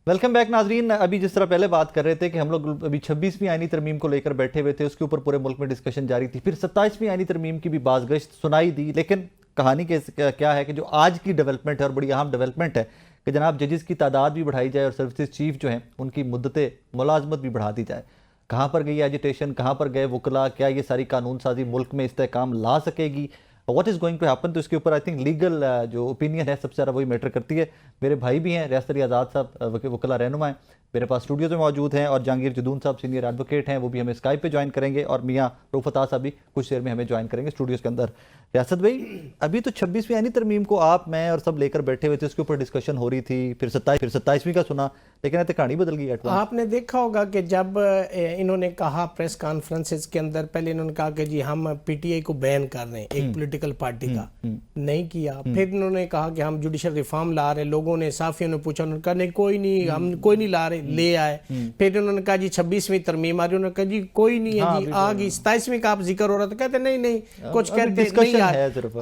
Welcome back नाजरीन। अभी जिस तरह पहले बात कर रहे थे कि हम लोग अभी 26वीं आईनी तरमीम को लेकर बैठे हुए थे, उसके ऊपर पूरे मुल्क में डिस्कशन जारी थी। फिर 27वीं आईनी तरमीम की भी बाज़गश्त सुनाई दी, लेकिन कहानी क्या है कि जो आज की डेवलपमेंट है और बड़ी अहम डेवलपमेंट है कि जनाब जजेस की तादाद भी बढ़ाई जाए और सर्विसेज चीफ जो हैं उनकी मुद्दत मुलाजमत भी बढ़ा दी जाए। कहाँ पर गई एजिटेशन, कहाँ पर गए वकला, क्या ये सारी कानून साजी मुल्क में इस्तेहकाम ला सकेगी, what is going to happen. तो इसके ऊपर आई थिंक लीगल जो ओपिनियन है सबसे ज़्यादा वही मैटर करती है। मेरे भाई भी हैं, रियासत अली आज़ाद साहब वकला रहनुमा हैं, मेरे पास स्टूडियो में मौजूद हैं, और जहांगीर जदून साहब सीनियर एडवोकेट हैं, वो भी हमें स्काइप पे ज्वाइन करेंगे, और मियाँ रऊफ़त साहब भी कुछ देर में हमें ज्वाइन करेंगे स्टूडियोज़ के अंदर। रियासत भाई, अभी तो 26वीं आईनी तरमीम को आप, मैं और सब लेकर बैठे हुए थे, उसके ऊपर डिस्कशन हो रही थी, फिर 27वीं का सुना, लेकिन तो कहानी बदल गई। आपने देखा होगा कि जब इन्होंने कहा प्रेस कॉन्फ्रेंसेस के अंदर, पहले इन्होंने कहा कि जी हम पीटीआई को बैन कर रहे हैं, एक पॉलिटिकल पार्टी का, नहीं किया। फिर इन्होंने कहा कि हम जुडिशल रिफॉर्म ला रहे हैं, लोगों ने, साफियों ने पूछा, उन्होंने कहा नहीं कोई नहीं, हम कोई नहीं ला रहे, ले आए। फिर उन्होंने कहा जी 26वीं तरमीम आ रही, उन्होंने कहा जी कोई नहीं है जी, आ गई। 27वीं का आप जिक्र हो रहा था, कहते नहीं नहीं, कुछ कहते नहीं यार।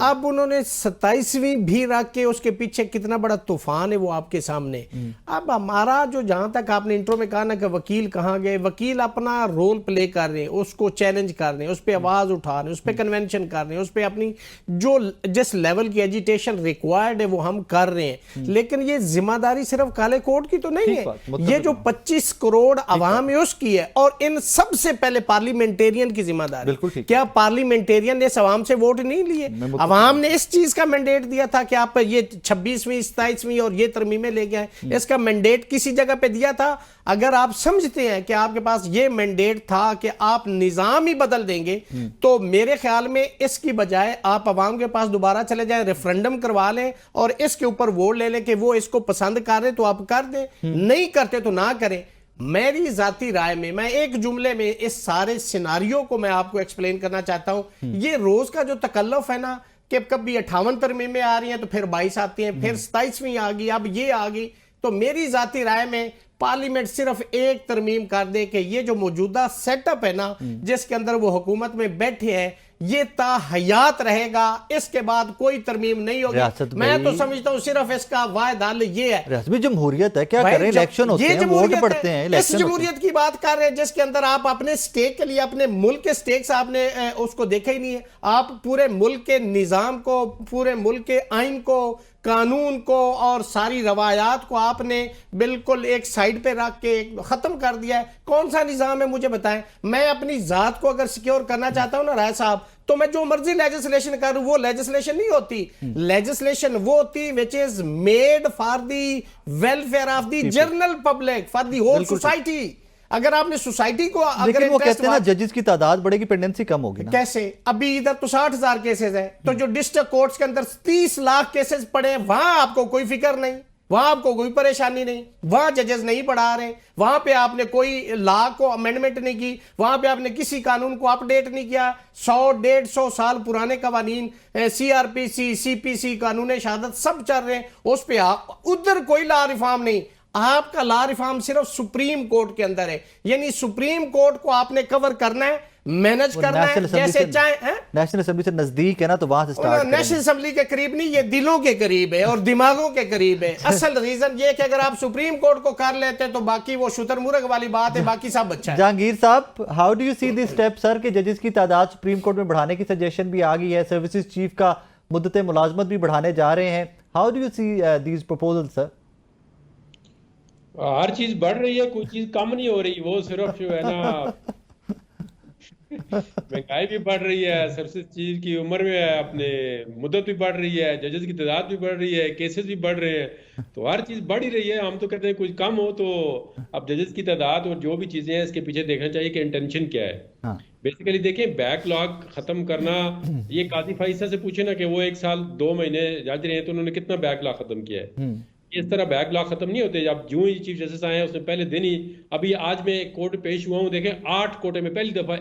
अब उन्होंने 27वीं भी रख के उसके पीछे कितना बड़ा तूफान है वो आपके सामने। अब हमारा जो, जहां तक आपने इंट्रो में कहा ना कि वकील कहाँ गए, वकील अपना रोल प्ले कर रहे हैं, उसको चैलेंज कर रहे हैं, उस पर आवाज उठा रहे हैं, उस पर कन्वेंशन कर रहे हैं, उस पर अपनी जो जिस लेवल की एजिटेशन रिक्वायर्ड है वो हम कर रहे हैं। लेकिन ये जिम्मेदारी सिर्फ काले कोर्ट की तो नहीं है, ये जो 25 करोड़ आवाम है उसकी है, और इन सबसे पहले पार्लियामेंटेरियन की जिम्मेदारी। क्या पार्लियामेंटेरियन ने आवाम से वोट नहीं लिए? आवाम ने इस चीज का मैंडेट दिया था कि आप ये 26वीं 27वीं और ये तरमीमें लेके आए, इसका मैंडेट किसी जगह पे दिया था। अगर आप समझते हैं कि आपके पास ये मैंडेट था कि आप निजाम ही बदल देंगे, तो मेरे ख्याल में इसकी बजाय आप आवाम के पास दोबारा चले जाएं, रेफरेंडम करवा लें और इसके ऊपर वोट ले लें कि वो इसको पसंद कर रहे तो आप कर दें, नहीं करते तो ना करें। मेरी जाती राय में, मैं एक जुमले में इस सारे सिनारियो को मैं आपको एक्सप्लेन करना चाहता हूं। ये रोज का जो तकल्लुफ है ना, कि कभी 58 तरमीमें आ रही हैं तो फिर 22 आती हैं, फिर 27वीं आ गई, अब ये आ गई, तो मेरी जाती राय में पार्लियामेंट सिर्फ एक तरमीम कर दे कि ये जो मौजूदा सेटअप है ना, जिसके अंदर वो हुकूमत में बैठे हैं, ये ताहयात रहेगा, इसके बाद कोई तरमीम नहीं होगी। मैं तो समझता हूं सिर्फ इसका वाहिद हल ये है। जमहूरियत है, क्या करें, इलेक्शन होते हैं, वोट पड़ते हैं, इस जमहूरियत की बात कर रहे हैं जिसके अंदर आप अपने स्टेक के लिए, अपने मुल्क के स्टेक से आपने उसको देखा ही नहीं है। आप पूरे मुल्क के निजाम को, पूरे मुल्क के आइन को, कानून को और सारी रवायात को आपने बिल्कुल एक साइड पे रख के खत्म कर दिया है। कौन सा निजाम है मुझे बताएं। मैं अपनी जात को अगर सिक्योर करना चाहता हूं ना राय साहब, तो मैं जो मर्जी लेजिस्लेशन करूं, वो लेजिस्लेशन नहीं होती। लेजिस्लेशन वो होती which is made for the welfare of the general public, for the whole society. अगर आपने सोसाइटी को, अगर वो कहते हैं ना जजेस की तादाद बढ़ेगी, पेंडेंसी कम होगी ना। कैसे? अभी इधर तो 60,000 केसेस है, तो जो डिस्ट्रिक्ट कोर्ट्स के अंदर 30 लाख केसेस पड़े हैं, वहां आपको कोई फिक्र नहीं, वहां आपको कोई परेशानी नहीं, वहां जजेस नहीं पढ़ा रहे, वहां पे आपने कोई लॉ को अमेंडमेंट नहीं की, वहां पे आपने किसी कानून को अपडेट नहीं किया। 100-150 साल पुराने कवानीन, CRPC, CPC, कानून शहादत सब चल रहे हैं, उस पर उधर कोई लॉ रिफॉर्म नहीं। आपका लॉ रिफॉर्म सिर्फ सुप्रीम कोर्ट के अंदर है, यानी सुप्रीम कोर्ट को आपने कवर करना है, मैनेज करना है जैसे चाहे। नेशनल असेंबली से नजदीक है ना, तो वहां से स्टार्ट। नेशनल असेंबली के करीब नहीं, ये दिलों के करीब है और दिमागों के करीब है। असल रीजन ये कि अगर आप सुप्रीम कोर्ट को कर लेते हैं तो बाकी वो शुतुरमुर्ग वाली बात है, बाकी सब अच्छा है। जहांगीर साहब, how do you see this step sir, कि जजेस की तादाद सुप्रीम कोर्ट में बढ़ाने की सजेशन भी आ गई है, सर्विसेज चीफ का मुद्दत मुलाजमत भी बढ़ाने जा रहे हैं। How do you see these proposal sir? हर चीज बढ़ रही है, कोई चीज कम नहीं हो रही। वो सिर्फ जो है ना, महंगाई भी बढ़ रही है, सर्विसेज चीज की उम्र में है, अपने मुद्दत भी बढ़ रही है, जजेस की तादाद भी बढ़ रही है, केसेस भी बढ़ रहे हैं, तो हर चीज बढ़ ही रही है। हम तो कहते हैं कुछ कम हो, तो अब जजेस की तादाद और जो भी चीजें हैं इसके पीछे देखना चाहिए कि इंटेंशन क्या है। बेसिकली देखें, बैकलॉग खत्म करना, ये काजी फाइसा से पूछे ना कि वो 1 साल 2 महीने जज रहे हैं तो उन्होंने कितना बैकलॉग खत्म किया है। इस तरह बैकलॉग खत्म नहीं होते। अब जो ही चीफ जस्टिस आए हैं उसने पहले दिन ही, अभी आज मैं कोर्ट पेश हुआ हूँ, देखें 8 कोर्टें में, पहली दफा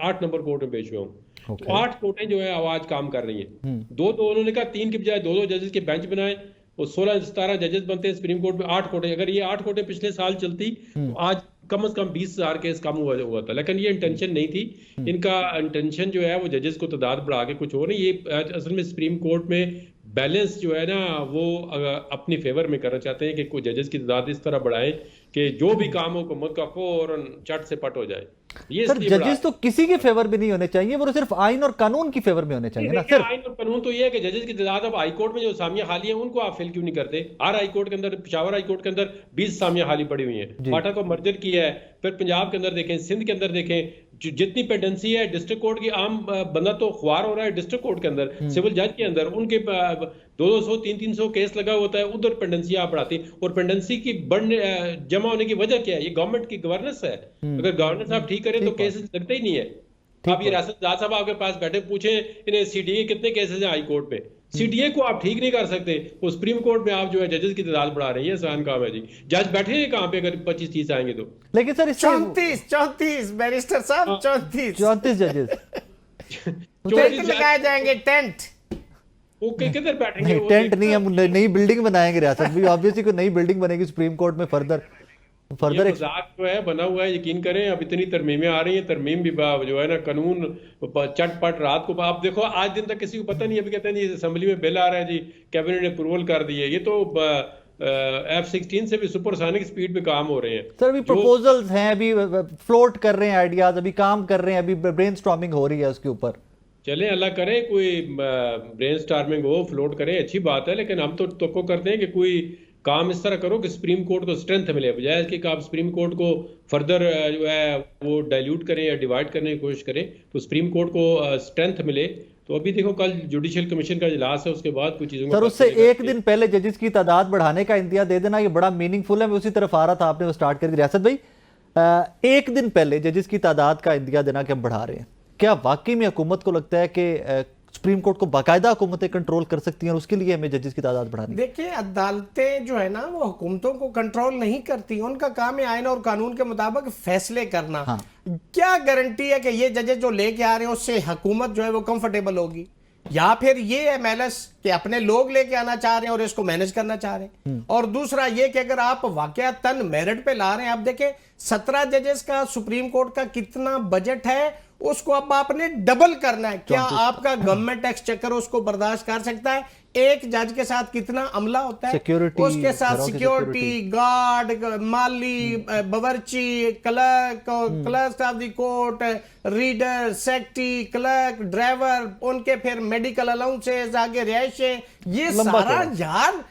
8 नंबर कोर्ट में पेश हुआ हूँ। तो 8 कोर्टें जो है आवाज काम कर रही हैं। 2 उन्होंने कहा 3 के बजाय 2 जजेस के बेंच बनाए, वो 16-17 जजेस बनते हैं सुप्रीम कोर्ट में। 8 कोर्टें, अगर ये 8 कोर्टें पिछले साल चलती तो आज कम से कम 20,000 केस कम हुआ था। लेकिन ये इंटेंशन नहीं थी इनका। इंटेंशन जो है वो जजेस को तादाद बढ़ा के कुछ और नहीं। ये असल में सुप्रीम कोर्ट में बैलेंस जो है ना वो अपनी फेवर में करना चाहते हैं कि कोई जजेस की तादाद इस तरह बढ़ाएं कि जो भी काम हो हुकूमत का फौरन चट से पट हो जाए। ये सर इसलिए जजेस तो किसी के फेवर में नहीं होने चाहिए, वो सिर्फ आइन और कानून की फेवर में होने चाहिए ना। देखिए, सिर्फ आइन और कानून तो ये है कि जजेस की तादाद, अब हाई कोर्ट में जो असामियां खाली हैं उनको आप फिल क्यों नहीं करते? हर हाई कोर्ट के अंदर, पेशावर हाई कोर्ट के अंदर 20 असामियां खाली पड़ी हुई हैं। पाटा को मर्जर किया है, फिर पंजाब के अंदर देखें, सिंध के अंदर देखें, जितनी पेंडेंसी है डिस्ट्रिक्ट कोर्ट की, आम बंदा तो ख्वार हो रहा है डिस्ट्रिक्ट कोर्ट के अंदर, सिविल जज के अंदर उनके 200 300 केस लगा होता है, उधर पेंडेंसी आप बढ़ाती। और पेंडेंसी की बढ़ने जमा होने की वजह क्या है? ये गवर्नमेंट की गवर्नेंस है। अगर गवर्नेंस आप ठीक करें तो केसेस लगते ही नहीं है। आप ये राशिद साहब आपके पास बैठे, पूछे इन्हें सीडीए कितने केसेस हैं हाई कोर्ट पे, सीडीए को आप ठीक नहीं कर सकते, वो सुप्रीम कोर्ट में आप जो है जजेस की तादाद बढ़ा रही है। आसान काम है जी। जज बैठे हैं कहाँ पे अगर 25-30 आएंगे तो? लेकिन सर इससे 34 बैरिस्टर साहब, 34 जजेस टेंट लगाए जाएंगे, टेंट। वो किधर बैठेंगे? नहीं, टेंट नहीं, हम नई बिल्डिंग बनाएंगे रियासत भी, ऑब्वियसली कोई नई बिल्डिंग बनेगी सुप्रीम कोर्ट में। फर्दर ये मजाक जो है बना हुआ है, यकीन करें। अब इतनी तरमीमें आ रही हैं, तरमीम भी जो है ना कानून चटपट रात को, आप देखो आज दिन तक किसी को पता नहीं। अभी कहते हैं जी असेंबली में बिल आ रहा है जी, कैबिनेट ने अप्रूवल कर दिए। ये तो F-16 से भी सुपरसोनिक स्पीड पे काम हो रहे हैं सर। अभी प्रपोजल्स हैं, अभी फ्लोट कर रहे हैं आइडियाज, अभी काम कर रहे हैं, अभी ब्रेनस्टॉर्मिंग हो रही है उसके ऊपर। चलें, अल्लाह करे कोई ब्रेनस्टॉर्मिंग हो, फ्लोट करें, अच्छी बात है। लेकिन हम तो करते हैं कि कोई काम इस तरह करो कि सुप्रीम कोर्ट को स्ट्रेंथ मिले, बजाय कि आप सुप्रीम कोर्ट को फर्दर जो है वो डाइल्यूट करें या डिवाइड करने की कोशिश करें, तो सुप्रीम कोर्ट को स्ट्रेंथ मिले। तो अभी देखो कल जुडिशियल कमीशन का इजलास है, उसके बाद कुछ चीजों सर उससे एक दिन पहले जजेस की तादाद बढ़ाने का इंतजा दे देना, ये बड़ा मीनिंगफुल है। मैं उसी तरफ आ रहा था, आपने वो स्टार्ट कर दी रियासत भाई। एक दिन पहले जजेस की तादाद का इंतजा देना कि हम बढ़ा रहे हैं, क्या वाकई में हुकूमत को लगता है कि सुप्रीम कोर्ट को बाकायदा हुकूमतें कंट्रोल कर सकती हैं और उसके लिए हमें जजेस की तादाद बढ़ानी? देखिए, अदालतें जो है ना वो हुकूमतों को कंट्रोल नहीं करती, उनका काम है आइन और कानून के मुताबिक फैसले करना। हाँ। क्या गारंटी है कि ये जजेस जो लेके आ रहे हैं उससे हुकूमत जो है वो कंफर्टेबल होगी, या फिर ये है मैलस कि अपने लोग लेके आना चाह रहे हैं और इसको मैनेज करना चाह रहे हैं। और दूसरा ये कि अगर आप वाकयातन मेरिट पे ला रहे हैं, आप देखें 17 जजेस का सुप्रीम कोर्ट का कितना बजट है, उसको अब आपने डबल करना है। क्या आपका गवर्नमेंट एक्सचेकर उसको बर्दाश्त कर सकता है? एक जज के साथ कितना अमला होता है, उसके साथ सिक्योरिटी गार्ड, माली, बावर्ची, clerk of the court, reader, secretary, clerk, driver, उनके फिर मेडिकल अलाउंसेस, आगे रिहायशें, ये सारा यार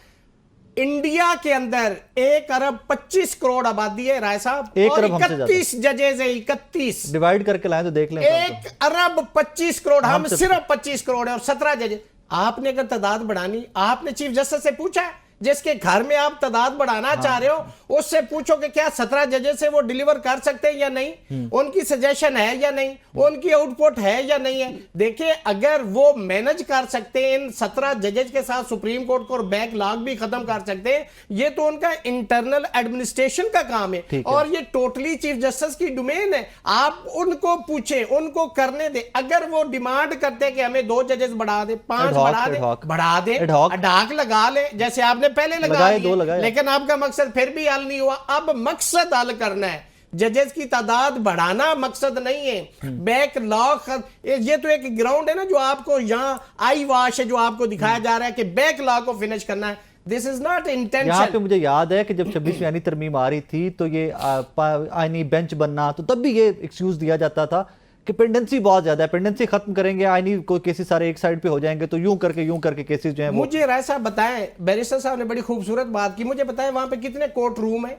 इंडिया के अंदर 1 अरब 25 करोड़ आबादी है राय साहब, 1 और अरब 31 जजेस है, 31 डिवाइड करके लाएं तो देख लें। 1 अरब 25 करोड़, हम सिर्फ 25 करोड़ है और 17 जजेस। आपने अगर तादाद बढ़ानी, आपने चीफ जस्टिस से पूछा है? जिसके घर में आप तादाद बढ़ाना चाह रहे हो उससे पूछो कि क्या 17 जजेस से वो डिलीवर कर सकते हैं या नहीं, उनकी सजेशन है या नहीं, उनकी आउटपुट है या नहीं है। देखिए, अगर वो मैनेज कर सकते हैं इन 17 जजेस के साथ सुप्रीम कोर्ट को और बैकलॉग भी खत्म कर सकते हैं, ये तो उनका इंटरनल एडमिनिस्ट्रेशन का काम है और ये टोटली चीफ जस्टिस की डोमेन है। आप उनको पूछे, उनको करने दे। अगर वो डिमांड करते हैं कि हमें 2 जजेस बढ़ा दे, 5 बढ़ा दे, अडाक लगा ले, जैसे आपने पहले लगाए, लेकिन आपका मकसद फिर भी हल नहीं हुआ। अब मकसद हल करना है, जजेस की तादाद बढ़ाना मकसद नहीं है। बैकलॉग, ये तो एक ग्राउंड है ना जो आपको यहाँ आई वॉश है, जो आपको दिखाया जा रहा है कि बैकलॉग को फिनिश करना है। This is not intention. यहाँ पे मुझे याद है कि जब 26वीं आईनी तरमीम आ रही थी तो ये आईनी बेंच बनना, तो तब भी ये एक्सक्यूज दिया जाता था कि पेंडेंसी बहुत ज्यादा है, पेंडेंसी खत्म करेंगे, आईनी कोई केसेस सारे एक साइड पे हो जाएंगे, तो यूं करके केसेस जो हैं। मुझे राय साहब बताएं, बैरिस्टर साहब ने बड़ी खूबसूरत बात की, मुझे बताएं वहां पे कितने कोर्ट रूम है?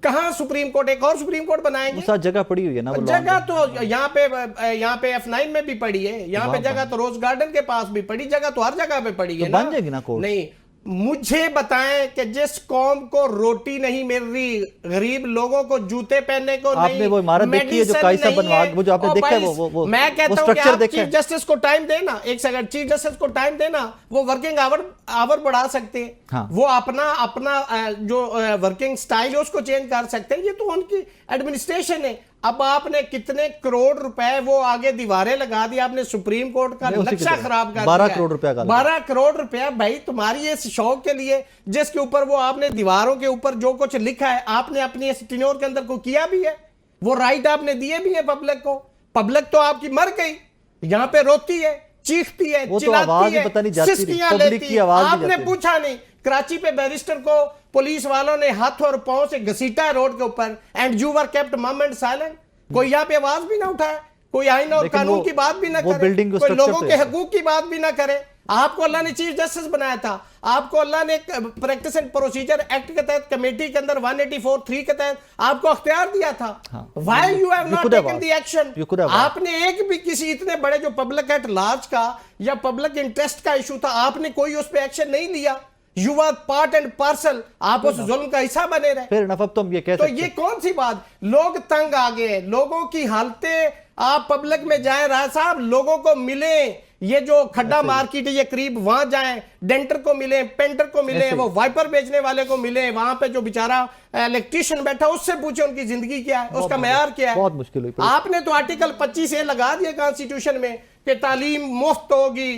कहां सुप्रीम कोर्ट? एक और सुप्रीम कोर्ट बनाएंगे? साथ जगह पड़ी हुई है ना, जगह तो यहाँ पे F9 में भी पड़ी है, यहाँ पे जगह तो रोज गार्डन के पास भी पड़ी, जगह तो हर जगह पे पड़ी है, बन जाएगी ना कोर्ट? नहीं, मुझे बताएं कि जिस कौम को रोटी नहीं मिल रही, गरीब लोगों को जूते पहनने को आपने नहीं, वो इमारत देखी है जो कायसा बनवा, वो जो आपने देखा है, वो मैं कहता हूं कि आप चीफ जस्टिस को टाइम देना, एक सेकंड, चीफ जस्टिस को टाइम देना, वो वर्किंग आवर बढ़ा सकते हैं। हाँ। वो अपना जो वर्किंग स्टाइल है उसको चेंज कर सकते हैं, ये तो उनकी एडमिनिस्ट्रेशन है। अब आपने कितने करोड़ रुपए वो आगे दीवारें लगा दी, आपने सुप्रीम कोर्ट का नक्शा खराब कर दिया। 12 करोड़ रुपया, 12 करोड़ रुपया भाई तुम्हारी इस शौक के लिए, जिसके ऊपर वो आपने दीवारों के ऊपर जो कुछ लिखा है आपने अपनी इस टेन्योर के अंदर को किया भी है, वो राइट आपने दिए भी है पब्लिक को। पब्लिक तो आपकी मर गई, यहां पे रोती है, चीखती है, वो तो आवाज चिल्लाती ही है, पता नहीं जाती नहीं, सिस्कियां पब्लिक लेती की है। आवाज भी आपने जाती नहीं। पूछा नहीं, कराची पे बैरिस्टर को पुलिस वालों ने हाथ और पांव से घसीटा है रोड के ऊपर, एंड यू वर केप्ट मम एंड साइलेंट। कोई यहाँ पे आवाज भी ना उठाए, कोई आईन और लेकिन कानून वो- की बात भी ना वो करे, बिल्डिंग को कोई structure लोगों तो के है। हकूक की बात भी ना करे। आपको अल्लाह ने चीफ जस्टिस बनाया था, आपको अल्लाह ने प्रैक्टिस एंड प्रोसीजर एक्ट के तहत कमेटी के अंदर 184(3) के तहत आपको अख्तियार दिया था। हाँ। Why you have You not could have taken the asked. Action? You could have asked. आपने एक भी किसी इतने बड़े जो पब्लिक एट लार्ज का या पब्लिक इंटरेस्ट का इशू था, आपने कोई उस पर एक्शन नहीं लिया। You are part and parcel, आप उस जुल्म का हिस्सा बने रहे। फिर नफब तो हम ये कह तो सकते ये कौन सी बात, लोग तंग आ गए, लोगों की हालतें, आप पब्लिक में जाएं, राय साहब लोगों को मिले, ये जो खड्डा मार्केट है ये करीब, वहां जाएं, डेंटर को मिले, पेंटर को मिले, वो वाइपर बेचने वाले को मिले, वहां पे जो बेचारा इलेक्ट्रिशियन बैठा उससे पूछे उनकी जिंदगी क्या है, उसका मेयार क्या है। बहुत मुश्किल हुई। आपने तो आर्टिकल 25 लगा दिया कॉन्स्टिट्यूशन में कि तालीम मुफ्त होगी,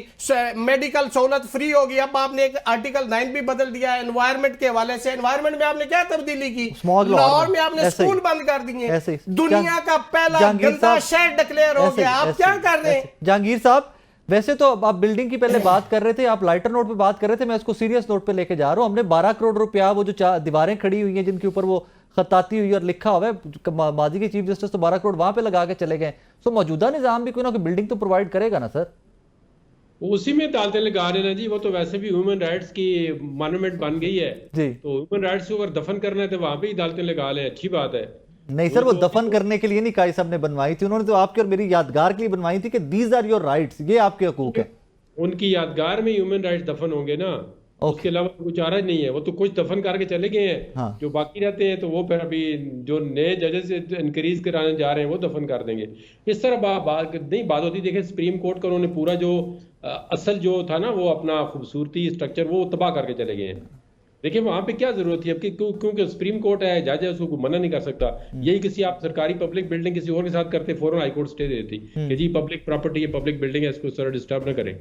मेडिकल सहूलत फ्री होगी। अब आपने एक आर्टिकल 9 भी बदल दिया है एनवायरमेंट के हवाले से। एनवायरमेंट में आपने क्या तब्दीली की? Smog law लाहौर में में आपने ऐसे ही। स्कूल बंद कर दिए, ऐसे ही। दुनिया का पहला जहांगीर गंदा साहब, शहर डिक्लेयर हो ऐसे गया। ही, आप ऐसे क्या ही, कर रहे हैं? ऐसे ही। जहांगीर साहब, वैसे तो आप बिल्डिंग की पहले बात कर रहे थे, आप लाइटर नोट पे बात कर रहे थे, मैं इसको सीरियस नोट पे लेके जा रहा हूं। हमने 12 करोड़ रुपया, वो जो दीवारें खड़ी हुई हैं जिनके ऊपर वो खताती हुई और लिखा हुआ है, माजी के चीफ जस्टिस तो 12 करोड़ वहां पे लगा के चले गए। तो मौजूदा निजाम भी कोई ना कोई बिल्डिंग तो प्रोवाइड करेगा ना सर? उसी में अदालतें लगा रहे हैं ना जी। वो तो वैसे भी ह्यूमन राइट्स की मॉन्यूमेंट बन गई है, जी। तो ह्यूमन राइट्स को अगर दफन करना है तो वहां भी अदालतें लगा लें, अच्छी बात है। नहीं सर, वो दफन करने के लिए नहीं काई साहब ने बनवाई थी, उन्होंने तो आपके और मेरी यादगार के लिए बनवाई थी कि दीज आर योर राइट्स, ये आपके हकूक है। उनकी यादगार में ह्यूमन राइट्स दफन होंगे ना, उसके अलावा कुछ चारा नहीं है। वो तो कुछ दफन करके चले गए हैं, हाँ। जो बाकी रहते हैं तो वो फिर अभी जो नए जजेस इंक्रीज कराने जा रहे हैं वो दफन कर देंगे। इस तरह बात नहीं बात होती। देखें, सुप्रीम कोर्ट का उन्होंने पूरा जो असल जो था ना, वो अपना खूबसूरती स्ट्रक्चर वो तबाह करके चले गए हैं। देखिए वहां पे क्या जरूरत थी अब, क्योंकि सुप्रीम कोर्ट है, जज है, उसको मना नहीं कर सकता। यही किसी आप सरकारी पब्लिक बिल्डिंग किसी और के साथ करते, फौरन हाई कोर्ट स्टे देती कि जी पब्लिक प्रॉपर्टी है, पब्लिक बिल्डिंग है, इसको सर डिस्टर्ब न करें।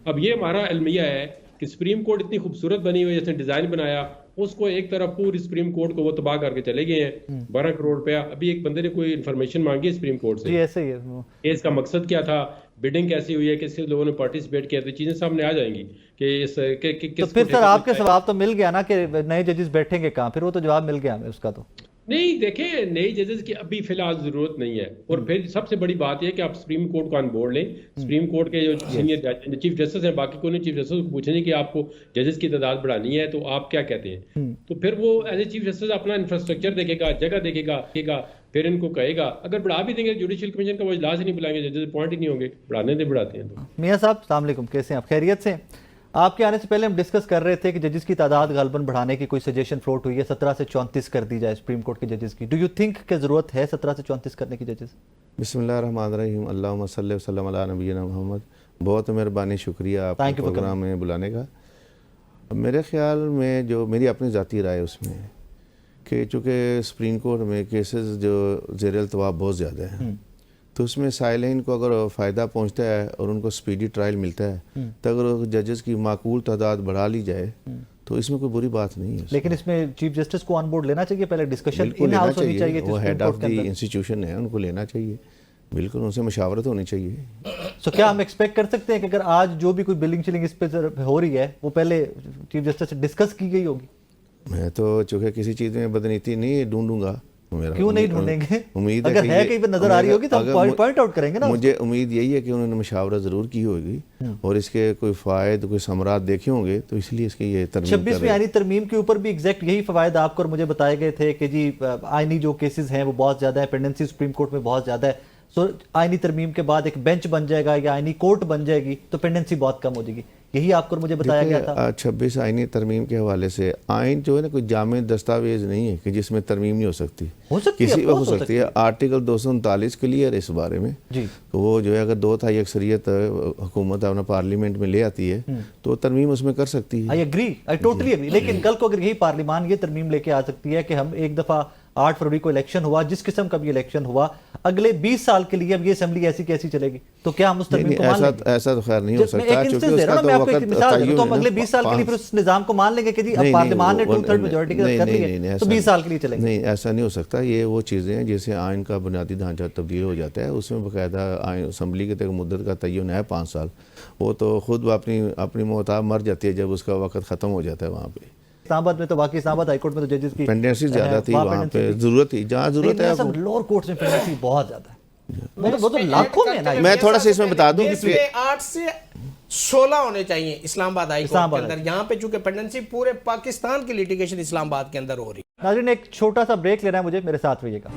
अब ये हमारा अलमिया है कि सुप्रीम कोर्ट इतनी खूबसूरत बनी हुई है, जिसने डिजाइन बनाया, उसको एक तरफ पूरी सुप्रीम कोर्ट को वो तबाह करके चले गए हैं। 12 करोड़ रुपया। अभी एक बंदे ने कोई इन्फॉर्मेशन मांगी है सुप्रीम कोर्ट जी से, ऐसे ही है। इसका मकसद क्या था, बिडिंग कैसी हुई है, किस लोगों ने पार्टिसिपेट किया, तो चीजें सामने आ जाएंगी कि इस तो फिर सर आपके जवाब तो मिल गया ना कि नए जजेस बैठेंगे कहाँ, फिर वो तो जवाब मिल गया हमें उसका। तो नहीं, देखें नई जजेस की अभी फिलहाल जरूरत नहीं है। और फिर सबसे बड़ी बात यह है कि आप सुप्रीम कोर्ट को ऑन बोर्ड लें। सुप्रीम कोर्ट के जो सीनियर चीफ जस्टिस हैं, बाकी को नहीं, चीफ जस्टिस को पूछेंगे कि आपको जजेस की तादाद बढ़ानी है तो आप क्या कहते हैं। तो फिर वो एज ए चीफ जस्टिस अपना इंफ्रास्ट्रक्चर देखेगा, जगह देखेगा, फिर इनको कहेगा। अगर बढ़ा भी देंगे, जुडिशियल कमीशन का वो इजलास ही नहीं बुलाएंगे, जजेस अपॉइंट ही नहीं होंगे, बढ़ाने दे बढ़ाते हैं। तो मियाँ साहब अस्सलाम वालेकुम, कैसे हैं आप? खैरियत से? आपके आने से पहले हम डिस्कस कर रहे थे कि जजेस की तादाद गालबन बढ़ाने की कोई सजेशन फ्लोट हुई है, 17 से 34 कर दी जाए सुप्रीम कोर्ट के जजेस की। डू यू थिंक कि ज़रूरत है 17 से 34 करने की जजेस? बिस्मिल्लाहिर्रहमानिर्रहीम, अल्लाहुम्मा सल्ली व सल्लम अला नबीना मुहम्मद। बहुत मेहरबानी, शुक्रिया आपके प्रोग्राम में बुलाने का। मेरे ख्याल में जो मेरी अपनी ज़ाती राय उसमें है कि चूँकि सुप्रीम कोर्ट में केसेस जो ज़ेर अल्तवा बहुत ज़्यादा हैं, तो उसमें साइलिन को अगर फ़ायदा पहुंचता है और उनको स्पीडी ट्रायल मिलता है, तो अगर जजेस की माकूल तादाद बढ़ा ली जाए तो इसमें कोई बुरी बात नहीं है। लेकिन इसमें चीफ जस्टिस को ऑन बोर्ड लेना चाहिए, पहले डिस्कशन बिल्कुल इन लेना हाउस होनी चाहिए, वो हेड ऑफ द इंस्टीट्यूशन है, उनको लेना चाहिए, बिल्कुल उनसे मशावरत होनी चाहिए। सो क्या हम एक्सपेक्ट कर सकते हैं कि अगर आज जो भी कोई बिलिंग चिलिंग इस पे हो रही है वो पहले चीफ जस्टिस से डिस्कस की गई होगी? मैं तो चूँकि किसी चीज़ में बदनीति नहीं ढूंढूंगा। क्यों नहीं ढूंढेंगे? उम्मीद अगर है कहीं पे नजर आ रही होगी तो हम पॉइंट आउट करेंगे ना। मुझे उम्मीद यही है कि उन्होंने मशावरत जरूर की होगी और इसके कोई फायदे, कोई समरात देखे होंगे, तो इसलिए इसकी ये तरमीम 26वीं आईनी तरमीम के ऊपर भी एग्जैक्ट यही फवायद आपको और मुझे बताए गए थे कि जी आईनी जो केसेस हैं वो बहुत ज्यादा है, पेंडेंसी सुप्रीम कोर्ट में बहुत ज्यादा है, सो आईनी तरमीम के बाद एक बेंच बन जाएगा या आईनी कोर्ट बन जाएगी तो पेंडेंसी बहुत कम हो जाएगी। यही आपको और मुझे बताया गया था। 26 आईनी तरमीम के हवाले से आइन जो है ना कोई जामे दस्तावेज नहीं है कि जिसमें तरमीम नहीं हो सकती। किसी वक्त हो सकती है। आर्टिकल 239 क्लियर है इस बारे में जी। तो वो जो है अगर 2/3 अक्सरियत हुकूमत अपना पार्लियामेंट में ले आती है तो तरमीम उसमें कर सकती है। I agree, I totally agree. लेकिन कल को अगर यही पार्लियामान ये तरमीम लेके आ सकती है कि हम एक दफा 8 फरवरी को इलेक्शन हुआ, जिस किस्म का भी इलेक्शन हुआ, अगले 20 साल के लिए अब ये असेंबली ऐसी कैसी चलेगी? तो क्या हम उस तरमीम को मान लेंगे? ऐसा तो खैर नहीं हो सकता, एक इंस्टेंस दे रहा हूं मैं आपको, एक मिसाल दे रहा हूं, तो हम अगले 20 साल के लिए फिर उस निजाम को मान लेंगे कि जी अब पार्लियामान ने 2/3 मेजॉरिटी के साथ कर ली है, तो 20 साल के लिए चलेंगे? नहीं, ऐसा नहीं हो सकता। ये वो चीज़ें हैं जैसे आइन का बुनियादी ढांचा तब्दील हो जाता है, उसमें बाकायदा आइन असम्बली के तक मुद्दत का तयन है 5 साल। वो तो खुद अपनी मोहताब मर जाती है जब उसका वक्त ख़त्म हो जाता है। वहाँ पे इस्लामाबाद में तो बाकी इस्लामाबाद हाईकोर्ट में तो जजेस की पेंडेंसी ज़्यादा थी, वहाँ पे ज़रूरत थी, जहाँ ज़रूरत है। सब लोअर कोर्ट्स में पेंडेंसी बहुत ज़्यादा है, वो तो लाखों में ना। मैं थोड़ा सा इसमें बता दूं कि 8 से 16 होने चाहिए इस्लामाबाद हाई कोर्ट के अंदर। यहाँ पे चूंकि पेंडेंसी पूरे पाकिस्तान की लिटिगेशन इस्लामाबाद के अंदर हो रही है। नाज़रीन, एक छोटा सा ब्रेक लेना है मुझे, मेरे साथ रहिएगा।